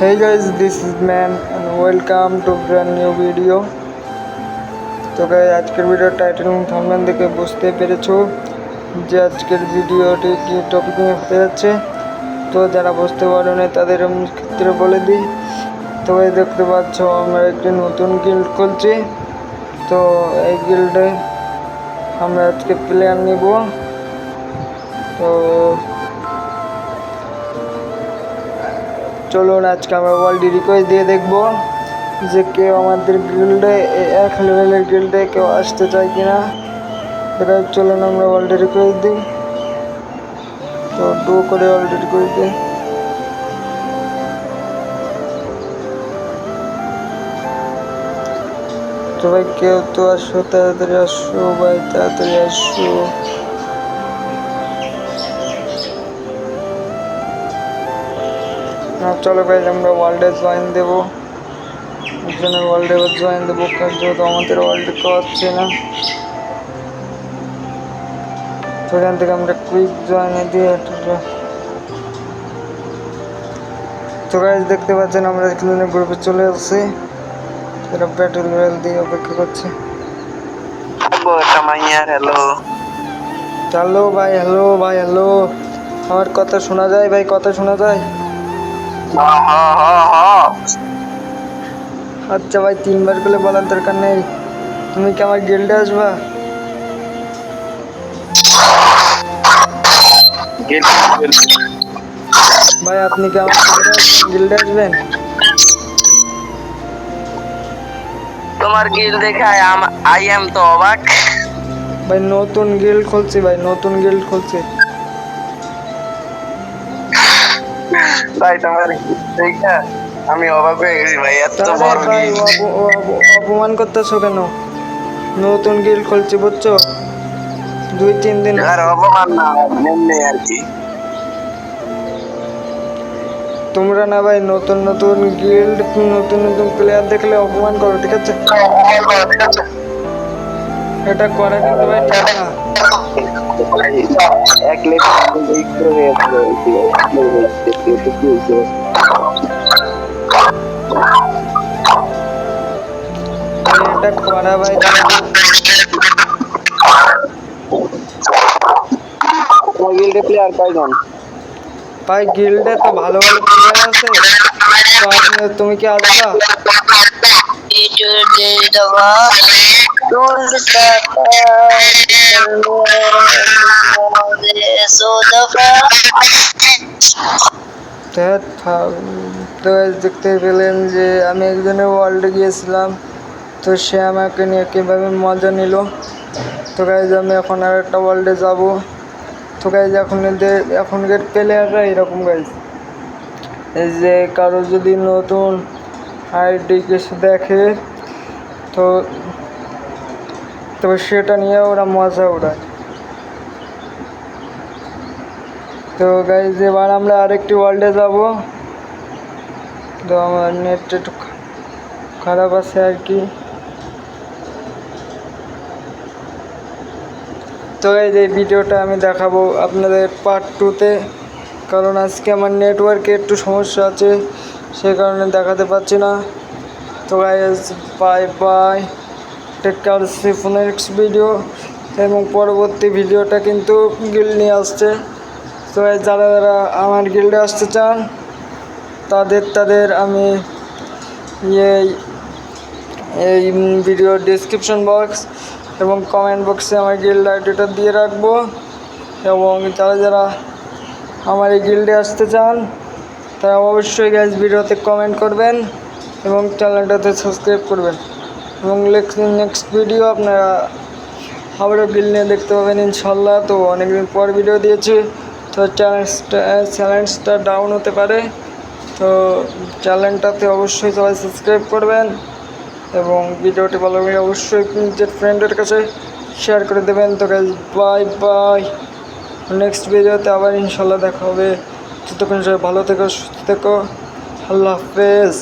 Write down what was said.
Hey guys, this is Man and welcome to brand new video. তো guys আজকের ভিডিওর title এবং thumbnail দেখে বুঝতে পেরেছো যে আজকের ভিডিওটি কি টপিক নিয়ে হতে যাচ্ছে। তো যারা বুঝতে পারেনি তাদের ক্ষেত্রে বলে দিই। তো গাইস দেখতে পাচ্ছ আমরা একটি নতুন গিল্ড খুলছি। তো এই গিল্ডে আমরা আজকে প্লেয়ার নিব। তো চলুন আজকে আমরা ওয়ার্ল্ড রিকোয়েস্ট দিয়ে দেখবো যে কেউ আমাদের গিল্ডে এক লেভেলের গিল্ডে কেউ আসতে চায় কিনা। দেখা চলুন আমরা ওয়ার্ল্ড রিকোয়েস্ট দিই। তো ডু করে ওয়ার্ল্ড রিকোয়েস্ট দিই। তো ভাই কেউ তো আসো, তাড়াতাড়ি আসো ভাই, তাড়াতাড়ি আসো। চলো ভাই আমরা ওয়ার্ল্ডে জয়েন দেবো, একজনে ওয়ার্ল্ডে জয়েন দেবো, যেহেতু আমাদের ওয়ার্ল্ডে কেউ আসছে না। সেখান থেকে আমরা কুইক জয়েনে দিয়ে তো গাইস দেখতে পাচ্ছেন আমরা এখানে গ্রুপে চলে আসছি। এরা ব্যাটল রয়্যাল দিয়ে অপেক্ষা করছে। হ্যালো ভাই, হ্যালো ভাই, হ্যালো। আমার কথা শোনা যায় ভাই? কথা শোনা যায়? আচ্ছা ভাই, তিনবার করে বলার দরকার নেই। তুমি কি আমার গিল্ডে আসবা? ভাই আপনি কি আমার গিল্ডে আসবেন? তোমার গিল্ড দেখে আই এম তো অবাক। ভাই নতুন গিল্ড খুলছি, ভাই নতুন গিল্ড খুলছি। ভাই তোমার দেখে আমি অবাক হয়ে গেছি ভাই, এত বড় ভাই গিল্ড। অপমান করতেছো কেন? নতুন গিল্ড খুলছি বুঝছো, 2-3 দিন। আর অপমান না, এমনি আর কি। তোমরা না ভাই নতুন নতুন গিল্ড নতুন নতুন প্লেয়ার দেখলে অপমান করো, ঠিক আছে? এটা করা কিন্তু ভাই ঠিক না। এক এটা করা ভাই গিল্ডে প্লেয়ার কয়জন? ভাই গিল্ডে তো ভালো ভালো প্লেয়ার আছে। তো তুমি কি আসবা? তো দেখতে পেলেন যে আমি একজনের ওয়ার্ল্ডে গিয়েছিলাম, তো সে আমাকে নিয়ে কীভাবে মজা নিল। তো গাইজ আমি এখন আর একটা ওয়ার্ল্ডে যাব। তো গাইজ এখনকার প্লেয়াররা এরকম গাইজ, এই যে কারো যদি নতুন আইডি কিছু দেখে তো তবে সেটা নিয়ে ওরা মজা ওড়ায়। তো গাইজ এবার আমরা আরেকটি ওয়ার্ল্ডে যাব। তো আমার নেটটা একটু খারাপ আছে আর কি। তো এই যে ভিডিওটা আমি দেখাবো আপনাদের পার্ট 2-তে, কারণ আজকে আমার নেটওয়ার্কে একটু সমস্যা আছে, সে কারণে দেখাতে পাচ্ছি না। তো guys bye bye, take care, see for next video. এবং পরবর্তী ভিডিওটা কিন্তু গিল্ড নিয়ে আসছে। তো যারা যারা আমার গিল্ডে আসতে চান তাদের আমি এই ভিডিওর ডিসক্রিপশন বক্স এবং কমেন্ট বক্সে আমার গিল্ড আইডিটা দিয়ে রাখবো। এবং যারা যারা আমার এই গিল্ডে আসতে চান তারা অবশ্যই গাইজ ভিডিওতে কমেন্ট করবেন এবং চ্যানেলটাতে সাবস্ক্রাইব করবেন। এবং নেক্সট ভিডিও আপনারা আবারও গিল্ড নিয়ে দেখতে পাবেন ইনশাল্লাহ। তো অনেকদিন পর ভিডিও দিয়েছি, তো চ্যানেলটা ডাউন হতে পারে। তো চ্যানেলটাতে অবশ্যই সবাই সাবস্ক্রাইব করবেন এবং ভিডিওটি ভালো লাগলে অবশ্যই নিজের ফ্রেন্ডের কাছে শেয়ার করে দেবেন। তো গাইজ বাই বাই, নেক্সট ভিডিওতে আবার ইনশাল্লাহ দেখা হবে। ততক্ষণ সবাই ভালো থেকো, সুস্থ থেকো, আল্লাহ হাফেজ।